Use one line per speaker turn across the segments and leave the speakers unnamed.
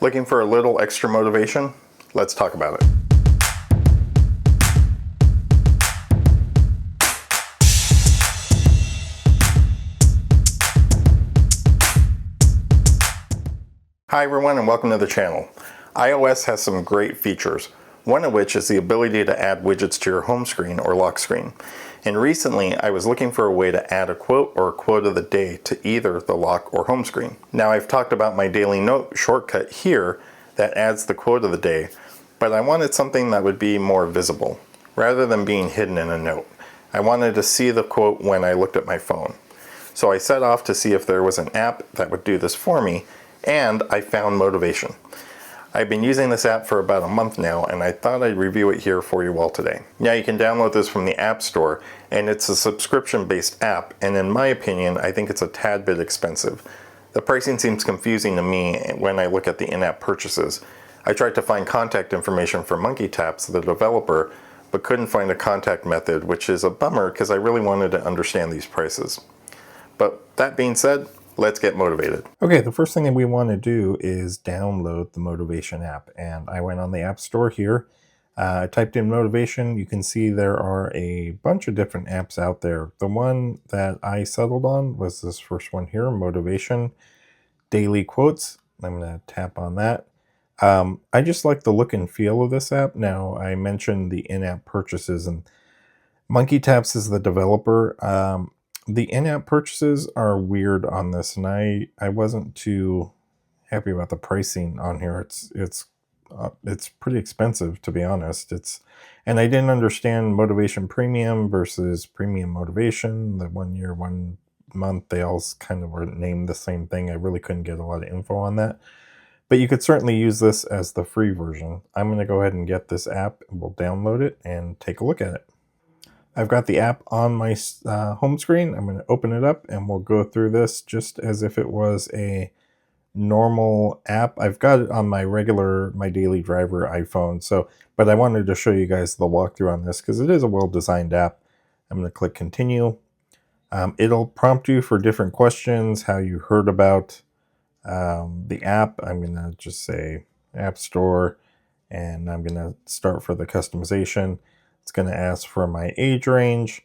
Looking for a little extra motivation? Let's talk about it. Hi everyone and welcome to the channel. iOS has some great features, one of which is the ability to add widgets to your home screen or lock screen. And recently I was looking for a way to add a quote or a quote of the day to either the lock or home screen. Now I've talked about my daily note shortcut here that adds the quote of the day, but I wanted something that would be more visible rather than being hidden in a note. I wanted to see the quote when I looked at my phone. So I set off to see if there was an app that would do this for me, and I found Motivation. I've been using this app for about a month now, and I thought I'd review it here for you all today. Now you can download this from the App Store, and it's a subscription-based app, and in my opinion, I think it's a tad bit expensive. The pricing seems confusing to me when I look at the in-app purchases. I tried to find contact information for Monkey Taps, the developer, but couldn't find a contact method, which is a bummer because I really wanted to understand these prices. But that being said, let's get motivated. Okay, the first thing that we want to do is download the Motivation app. And I went on the App Store here. I typed in Motivation. You can see there are a bunch of different apps out there. The one that I settled on was this first one here, Motivation Daily Quotes. I'm going to tap on that. I just like the look and feel of this app. Now, I mentioned the in-app purchases, and Monkey Taps is the developer. The in-app purchases are weird on this, and I wasn't too happy about the pricing on here. It's pretty expensive, to be honest. And I didn't understand Motivation Premium versus Premium Motivation. The 1 year, 1 month, they all kind of were named the same thing. I really couldn't get a lot of info on that. But you could certainly use this as the free version. I'm going to go ahead and get this app, and we'll download it and take a look at it. I've got the app on my home screen. I'm going to open it up and we'll go through this just as if it was a normal app. I've got it on my daily driver iPhone. But I wanted to show you guys the walkthrough on this because it is a well-designed app. I'm going to click continue. It'll prompt you for different questions, how you heard about the app. I'm going to just say App Store, and I'm going to start for the customization. It's going to ask for my age range.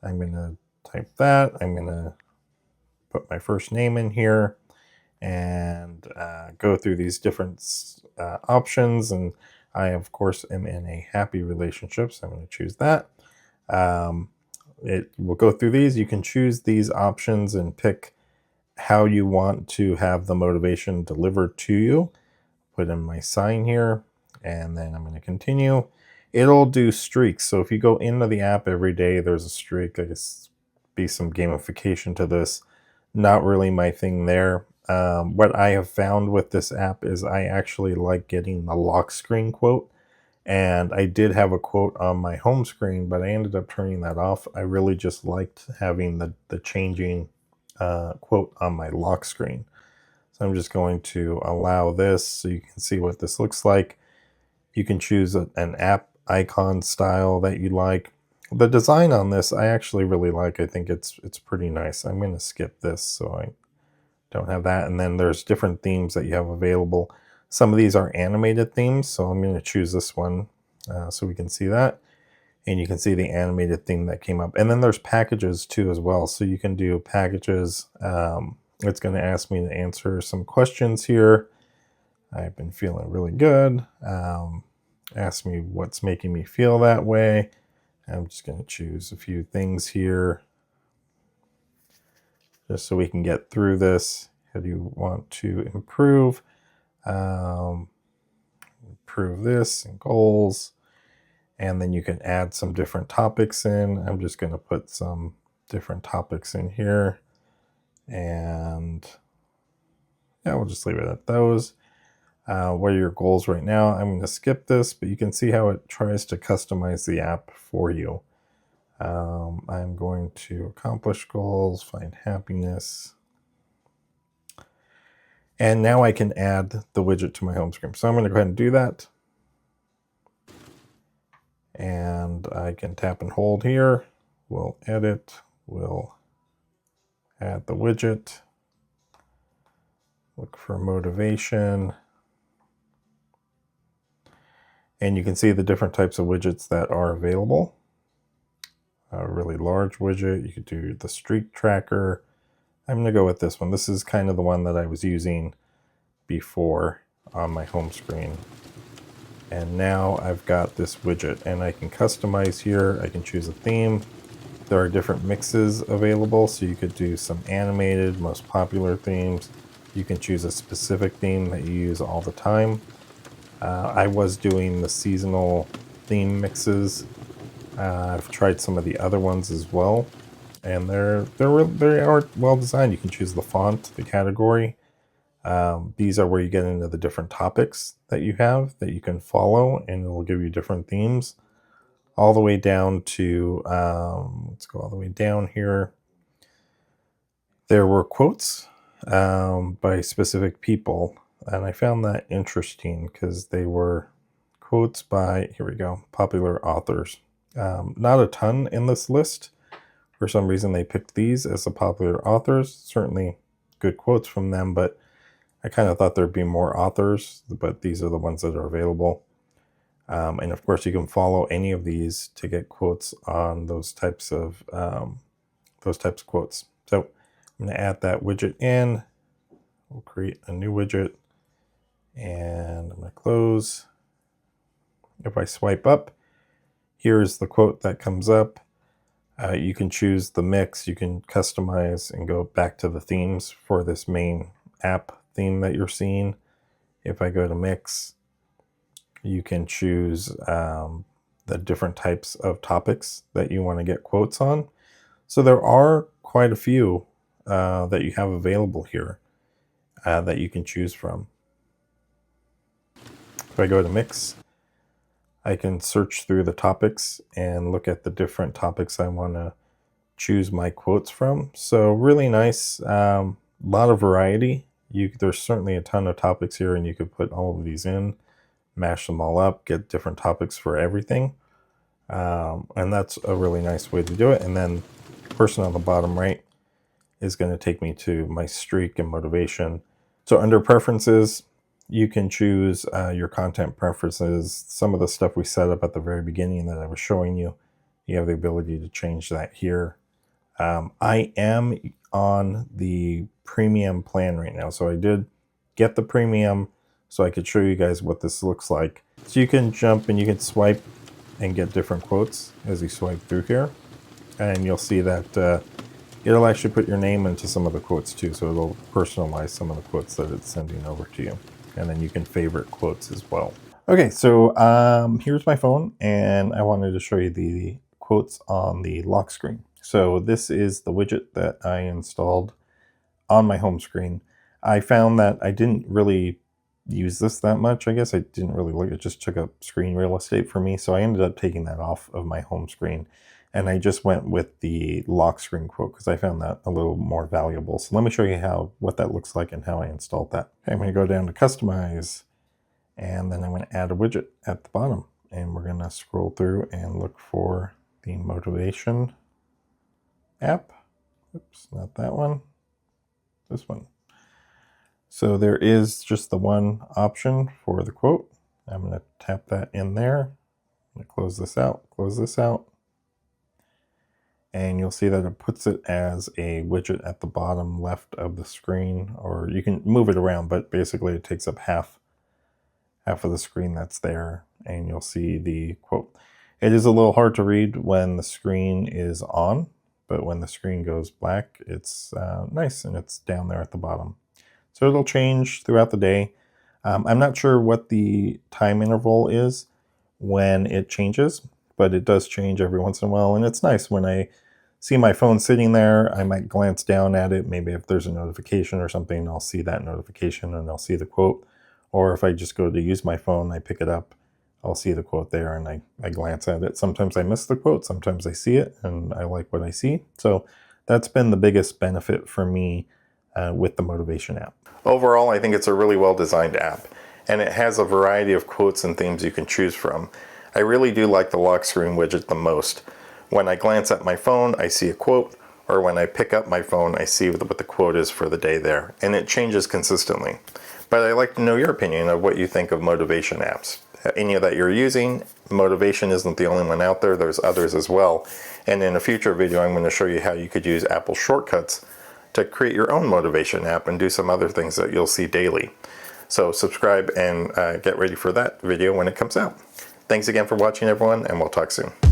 I'm going to type that. I'm going to put my first name in here and go through these different options. And I, of course, am in a happy relationship, so I'm going to choose that. It will go through these. You can choose these options and pick how you want to have the motivation delivered to you. Put in my sign here, and then I'm going to continue. It'll do streaks. So if you go into the app every day, there's a streak. I guess be some gamification to this. Not really my thing there. What I have found with this app is I actually like getting the lock screen quote. And I did have a quote on my home screen, but I ended up turning that off. I really just liked having the changing quote on my lock screen. So I'm just going to allow this so you can see what this looks like. You can choose an app icon style that you like. The design on this I actually really like. I think it's pretty nice. I'm going to skip this so I don't have that. And then there's different themes that you have available. Some of these are animated themes, so I'm going to choose this one so we can see that. And you can see the animated theme that came up. And then there's packages too as well. So you can do packages. It's going to ask me to answer some questions here. I've been feeling really good. Ask me what's making me feel that way. I'm just going to choose a few things here just so we can get through this. How do you want to improve? Improve this and goals. And then you can add some different topics in. I'm just going to put some different topics in here. And yeah, we'll just leave it at those. What are your goals right now? I'm going to skip this, but you can see how it tries to customize the app for you. I'm going to accomplish goals, find happiness. And now I can add the widget to my home screen. So I'm going to go ahead and do that. And I can tap and hold here. We'll edit. We'll add the widget. Look for motivation. And you can see the different types of widgets that are available. A really large widget. You could do the streak tracker. I'm going to go with this one. This is kind of the one that I was using before on my home screen. And now I've got this widget, and I can customize here. I can choose a theme. There are different mixes available, so you could do some animated, most popular themes. You can choose a specific theme that you use all the time. I was doing the seasonal theme mixes. I've tried some of the other ones as well, and they are well designed. You can choose the font, the category. These are where you get into the different topics that you have that you can follow, and it will give you different themes. All the way down to, let's go all the way down here. There were quotes by specific people, and I found that interesting because they were quotes by, here we go, popular authors. Not a ton in this list. For some reason, they picked these as the popular authors. Certainly good quotes from them, but I kind of thought there'd be more authors, but these are the ones that are available. And of course, you can follow any of these to get quotes on those types of quotes. So I'm going to add that widget in. We'll create a new widget, and I'm going to close. If I swipe up, here's the quote that comes up. You can choose the mix. You can customize and go back to the themes for this main app theme that you're seeing. If I go to mix, you can choose the different types of topics that you want to get quotes on. So there are quite a few that you have available here that you can choose from. If I go to mix, I can search through the topics and look at the different topics I want to choose my quotes from. So really nice, lot of variety. There's certainly a ton of topics here, and you could put all of these in, mash them all up, get different topics for everything. And that's a really nice way to do it. And then the person on the bottom right is going to take me to my streak and motivation. So under preferences, you can choose your content preferences. Some of the stuff we set up at the very beginning that I was showing you, you have the ability to change that here. I am on the premium plan right now. So I did get the premium so I could show you guys what this looks like. So you can jump and you can swipe and get different quotes as you swipe through here. And you'll see that it'll actually put your name into some of the quotes too. So it'll personalize some of the quotes that it's sending over to you. And then you can favorite quotes as well. Okay, so here's my phone, and I wanted to show you the quotes on the lock screen. So this is the widget that I installed on my home screen. I found that I didn't really use this that much. I guess I didn't really look. It just took up screen real estate for me. So I ended up taking that off of my home screen. And I just went with the lock screen quote because I found that a little more valuable. So let me show you what that looks like and how I installed that. Okay, I'm going to go down to customize, and then I'm going to add a widget at the bottom. And we're going to scroll through and look for the motivation app. Oops, not that one. This one. So there is just the one option for the quote. I'm going to tap that in there. I'm going to close this out. And you'll see that it puts it as a widget at the bottom left of the screen, or you can move it around, but basically it takes up half of the screen that's there, and you'll see the quote. It is a little hard to read when the screen is on, but when the screen goes black, it's nice, and it's down there at the bottom. So it'll change throughout the day. I'm not sure what the time interval is when it changes, but it does change every once in a while, and it's nice when I see my phone sitting there. I might glance down at it. Maybe if there's a notification or something, I'll see that notification and I'll see the quote. Or if I just go to use my phone, I pick it up, I'll see the quote there, and I glance at it. Sometimes I miss the quote, sometimes I see it, and I like what I see. So that's been the biggest benefit for me with the Motivation app. Overall, I think it's a really well-designed app, and it has a variety of quotes and themes you can choose from. I really do like the lock screen widget the most. When I glance at my phone, I see a quote, or when I pick up my phone, I see what the quote is for the day there, and it changes consistently. But I'd like to know your opinion of what you think of motivation apps. any that you're using. Motivation isn't the only one out there, there's others as well. And in a future video, I'm going to show you how you could use Apple shortcuts to create your own motivation app and do some other things that you'll see daily. So subscribe and get ready for that video when it comes out. Thanks again for watching, everyone, and we'll talk soon.